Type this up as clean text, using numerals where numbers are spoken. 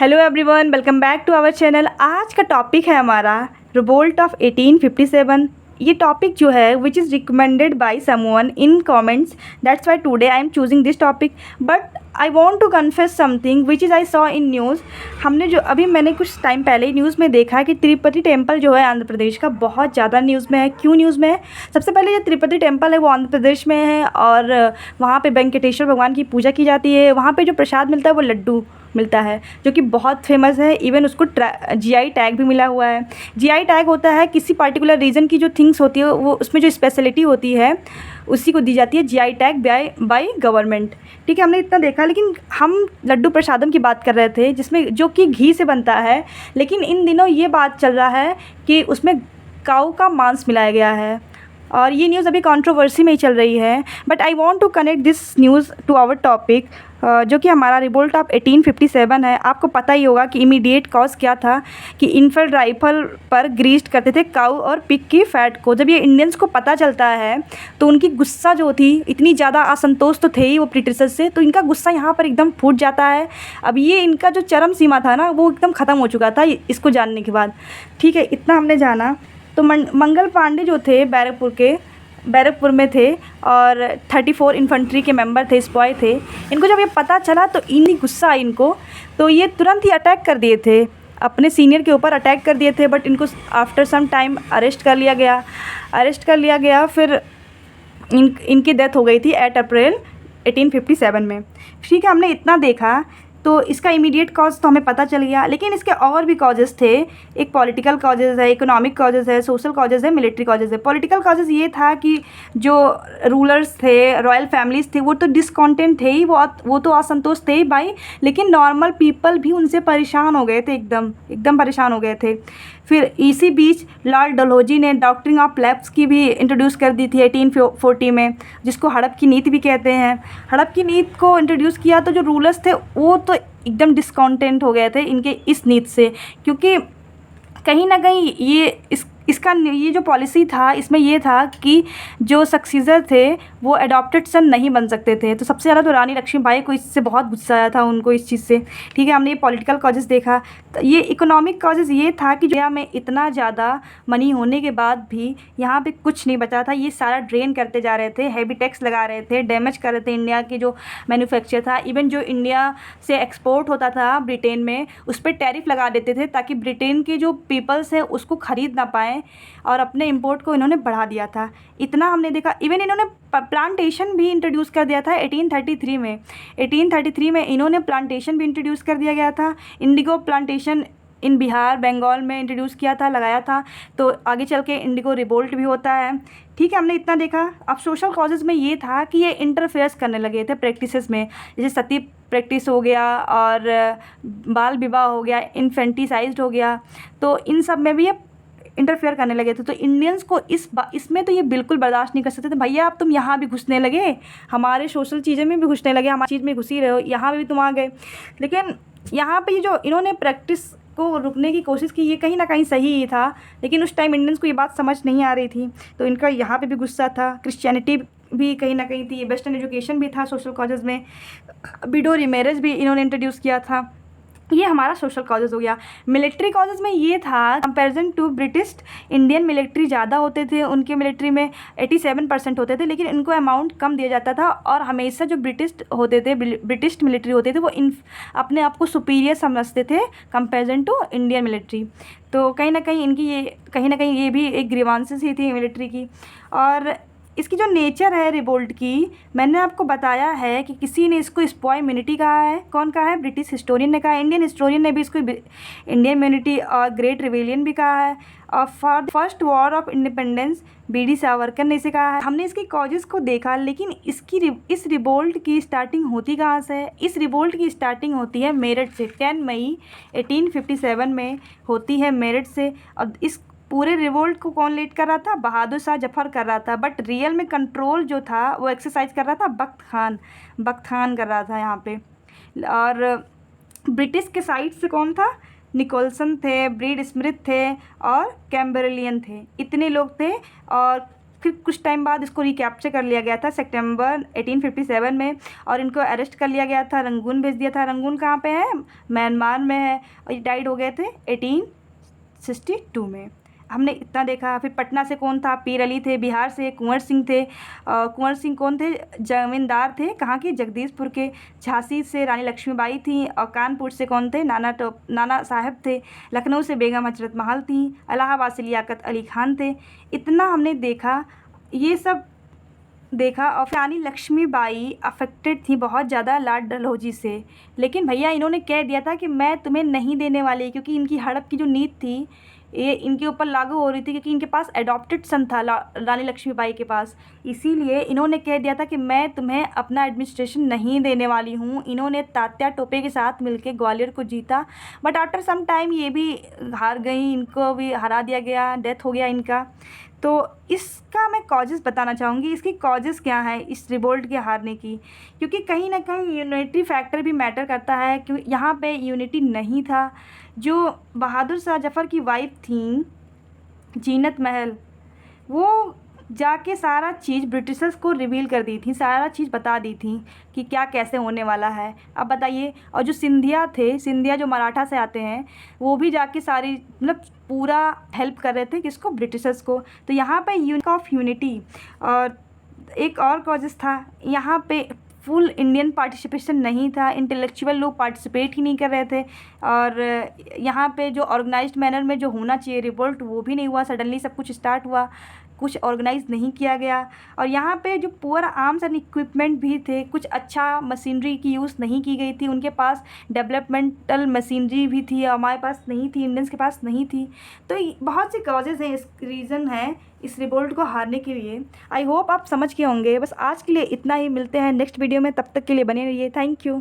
Hello everyone, welcome back to our channel. आज का topic है हमारा रिवोल्ट ऑफ 1857। ये टॉपिक जो है which is recommended by someone in comments, that's why today I am choosing this topic. But I want to confess something which is I saw in news. मैंने कुछ time पहले ही news में देखा कि Tirupati temple जो है आंध्र प्रदेश का बहुत ज़्यादा न्यूज़ में है। क्यों न्यूज़ में है? सबसे पहले जो तिरुपति टेम्पल है वो आंध्र प्रदेश में है और वहाँ पे वेंकटेश्वर भगवान की पूजा की जाती है। वहाँ पे जो प्रसाद मिलता है वो लड्डू मिलता है जो कि बहुत फेमस है। इवन उसको जीआई टैग भी मिला हुआ है। जीआई टैग होता है किसी पर्टिकुलर रीजन की जो थिंग्स होती है वो उसमें जो स्पेशलिटी होती है उसी को दी जाती है जीआई टैग बाय गवर्नमेंट। ठीक है, हमने इतना देखा। लेकिन हम लड्डू प्रसादम की बात कर रहे थे जिसमें जो कि घी से बनता है, लेकिन इन दिनों ये बात चल रहा है कि उसमें काऊ का मांस मिलाया गया है और ये न्यूज़ अभी कंट्रोवर्सी में ही चल रही है। But I want to connect this news to our topic जो कि हमारा रिवोल्ट ऑफ 1857 है। आपको पता ही होगा कि इमीडिएट कॉज क्या था कि इनफेल्ड राइफल पर ग्रीस्ड करते थे काऊ और पिग की फैट को। जब ये इंडियंस को पता चलता है तो उनकी गुस्सा जो थी, इतनी ज़्यादा असंतोष तो थे ही वो ब्रिटिशर्स से, तो इनका गुस्सा यहाँ पर एकदम फूट जाता है। अब ये इनका जो चरम सीमा था ना वो एकदम ख़त्म हो चुका था इसको जानने के बाद। ठीक है, इतना हमने जाना। तो मंगल पांडे जो थे बैरकपुर में थे और 34 इन्फेंट्री के मेंबर थे, स्पॉय थे। इनको जब ये पता चला तो इन्हीं गुस्सा आई इनको, तो ये तुरंत ही अटैक कर दिए थे, अपने सीनियर के ऊपर अटैक कर दिए थे। बट इनको आफ्टर सम टाइम अरेस्ट कर लिया गया। फिर इनकी डेथ हो गई थी 8 अप्रैल 1857 में। ठीक है, हमने इतना देखा। तो इसका इमीडिएट कॉज तो हमें पता चल गया, लेकिन इसके और भी कॉजेज़ थे। एक पॉलिटिकल कॉजेज़ है, इकोनॉमिक कॉजेज़ है, सोशल कॉजेज़ है, मिलिट्री कॉजेज़ है। पॉलिटिकल कॉजेज़ ये था कि जो रूलर्स थे, रॉयल फैमिलीज़ थे, वो तो डिसकॉन्टेंट थे ही, वो तो असंतोष थे ही भाई। लेकिन नॉर्मल पीपल भी उनसे परेशान हो गए थे, एकदम परेशान हो गए थे। फिर इसी बीच लॉर्ड डलहौजी ने डॉक्ट्रिन ऑफ लैप्स की भी इंट्रोड्यूस कर दी थी 1840 में, जिसको हड़प की नीति भी कहते हैं। हड़प की नीति को इंट्रोड्यूस किया तो जो रूलर्स थे वो तो एकदम डिस्कॉन्टेंट हो गए थे इनके इस नीति से, क्योंकि कहीं ना कहीं ये जो पॉलिसी था इसमें ये था कि जो सक्सीजर थे वो एडॉप्टेड सन नहीं बन सकते थे। तो सबसे ज़्यादा तो रानी लक्ष्मीबाई को इससे बहुत गुस्सा आया था उनको इस चीज़ से। ठीक है, हमने ये पॉलिटिकल कॉजेज़ देखा। तो ये इकोनॉमिक कॉजेज़ ये था कि इंडिया में इतना ज़्यादा मनी होने के बाद भी यहाँ पे कुछ नहीं बचा था। ये सारा ड्रेन करते जा रहे थे, हैवी टैक्स लगा रहे थे, डैमेज कर रहे थे इंडिया की जो मैन्युफैक्चर था। इवन जो इंडिया से एक्सपोर्ट होता था ब्रिटेन में उस पर टैरिफ लगा देते थे ताकि ब्रिटेन के जो पीपल्स है उसको ख़रीद ना पाएँ, और अपने इंपोर्ट को इन्होंने बढ़ा दिया था। इतना हमने देखा। इवन इन्होंने प्लांटेशन भी इंट्रोड्यूस कर दिया था 1833 में। 1833 में इन्होंने प्लांटेशन भी इंट्रोड्यूस कर दिया गया था। Indigo plantation in Bihar Bengal में इंट्रोड्यूस किया था, लगाया था। तो आगे चल के इंडिगो रिवोल्ट भी होता है। ठीक है, हमने इतना देखा। अब सोशल कॉजेज़ में ये था कि ये इंटरफेयर्स करने लगे थे प्रैक्टिसेस में, जैसे सती प्रैक्टिस हो गया और बाल विवाह हो गया, इन्फेंटिसाइज्ड हो गया। तो इन सब में भी ये इंटरफेयर करने लगे थे। तो इंडियंस को इसमें तो ये बिल्कुल बर्दाश्त नहीं कर सकते थे। भैया अब तुम यहाँ भी घुसने लगे, हमारे सोशल चीज़ें में भी घुसने लगे, हमारी चीज़ में घुसी रहे हो, यहाँ भी तुम आ गए। लेकिन यहाँ पे ये जो इन्होंने प्रैक्टिस को रुकने की कोशिश की ये कहीं ना कहीं सही ही था, लेकिन उस टाइम इंडियंस को ये बात समझ नहीं आ रही थी। तो इनका यहाँ पे भी गुस्सा था। क्रिश्चियनिटी भी कहीं ना कहीं थी, वेस्टर्न एजुकेशन भी था सोशल कॉजेज़ में, विडो रीमैरेज भी इन्होंने इंट्रोड्यूस किया था। ये हमारा सोशल कॉजेज़ हो गया। मिलिट्री कॉजेज़ में ये था comparison to British, Indian military ज़्यादा होते थे, उनके मिलिट्री में 87% होते थे, लेकिन इनको अमाउंट कम दिया जाता था। और हमेशा जो ब्रिटिश मिलिट्री होते थे वो अपने आप को सुपीरियर समझते थे कंपैरिजन टू इंडियन मिलिट्री। तो कहीं ना कहीं ये भी एक ग्रीवांसेस ही थी मिलिट्री की। और इसकी जो नेचर है रिवोल्ट की, मैंने आपको बताया है कि किसी ने इसको स्पॉय इम्यूनिटी कहा है। कौन कहा है? ब्रिटिश हिस्टोरियन ने कहा है। इंडियन हिस्टोरियन ने भी इसको इंडियन इम्यूनिटी और ग्रेट रिवेलियन भी कहा है। और for the first war of independence V D Savarkar ने इसे कहा है। हमने इसकी कॉजेज़ को देखा, लेकिन इस रिवोल्ट की स्टार्टिंग होती कहाँ से है? इस रिवोल्ट की स्टार्टिंग होती है मेरठ से। 10 मई 1857 में होती है मेरठ से। और इस पूरे रिवोल्ट को कौन लीड कर रहा था? बहादुर शाह जफर कर रहा था। बट रियल में कंट्रोल जो था वो एक्सरसाइज कर रहा था बख्त खान कर रहा था यहाँ पे। और ब्रिटिश के साइड से कौन था? निकोलसन थे, ब्रीड स्मिथ थे और कैम्बरलियन थे, इतने लोग थे। और फिर कुछ टाइम बाद इसको रिकैप्चर कर लिया गया था सितंबर 1857 में, और इनको अरेस्ट कर लिया गया था, रंगून भेज दिया था। रंगून कहाँ पे है? म्यांमार में है, और ये डाइड हो गए थे 1862 में। हमने इतना देखा। फिर पटना से कौन था? पीर अली थे। बिहार से कुंवर सिंह थे। कुंवर सिंह कौन थे? जमींदार थे। कहाँ के? जगदीशपुर के। झांसी से रानी लक्ष्मीबाई थी। और कानपुर से कौन थे? नाना साहब थे। लखनऊ से बेगम हजरत महल थी। इलाहाबाद से लियाकत अली खान थे। इतना हमने देखा, ये सब देखा। और फिर रानी लक्ष्मीबाई अफेक्टेड थी बहुत ज़्यादा लॉर्ड डलहौजी से, लेकिन भैया इन्होंने कह दिया था कि मैं तुम्हें नहीं देने वाली, क्योंकि इनकी हड़प की जो नीति थी ये इनके ऊपर लागू हो रही थी, क्योंकि इनके पास एडॉप्टेड सन था रानी लक्ष्मीबाई के पास। इसीलिए इन्होंने कह दिया था कि मैं तुम्हें अपना एडमिनिस्ट्रेशन नहीं देने वाली हूँ। इन्होंने तात्या टोपे के साथ मिलकर ग्वालियर को जीता, बट आफ्टर सम टाइम ये भी हार गई, इनको भी हरा दिया गया, डेथ हो गया इनका। तो इसका मैं कॉजेज़ बताना चाहूँगी, इसकी कॉजेज़ क्या है इस रिवोल्ट के हारने की। क्योंकि कहीं ना कहीं यूनिटी फैक्टर भी मैटर करता है, क्योंकि यहाँ पे यूनिटी नहीं था। जो बहादुर शाह जफ़र की वाइफ थी जीनत महल, वो जाके सारा चीज़ ब्रिटिशर्स को रिवील कर दी थी, सारा चीज़ बता दी थी कि क्या कैसे होने वाला है। अब बताइए। और जो सिंधिया थे, सिंधिया जो मराठा से आते हैं, वो भी जाके सारी मतलब पूरा हेल्प कर रहे थे किसको? ब्रिटिशर्स को। तो यहाँ पे यूनिटी ऑफ यूनिटी। और एक और कॉजेस था, यहाँ पे फुल इंडियन पार्टिसिपेशन नहीं था, इंटेलेक्चुअल लोग पार्टिसिपेट ही नहीं कर रहे थे। और यहाँ पे जो ऑर्गेनाइज्ड मैनर में जो होना चाहिए रिवोल्ट, वो भी नहीं हुआ। सडनली सब कुछ स्टार्ट हुआ, कुछ ऑर्गेनाइज नहीं किया गया। और यहाँ पे जो पुअर आर्म्स एंड इक्विपमेंट भी थे, कुछ अच्छा मशीनरी की यूज़ नहीं की गई थी। उनके पास डेवलपमेंटल मशीनरी भी थी, हमारे पास नहीं थी, इंडियंस के पास नहीं थी। तो बहुत सी कॉजेज़ हैं, इस रीज़न है इस रिवोल्ट को हारने के लिए। आई होप आप समझ के होंगे। बस आज के लिए इतना ही, मिलते हैं नेक्स्ट वीडियो में, तब तक के लिए बने रहिए। Thank you.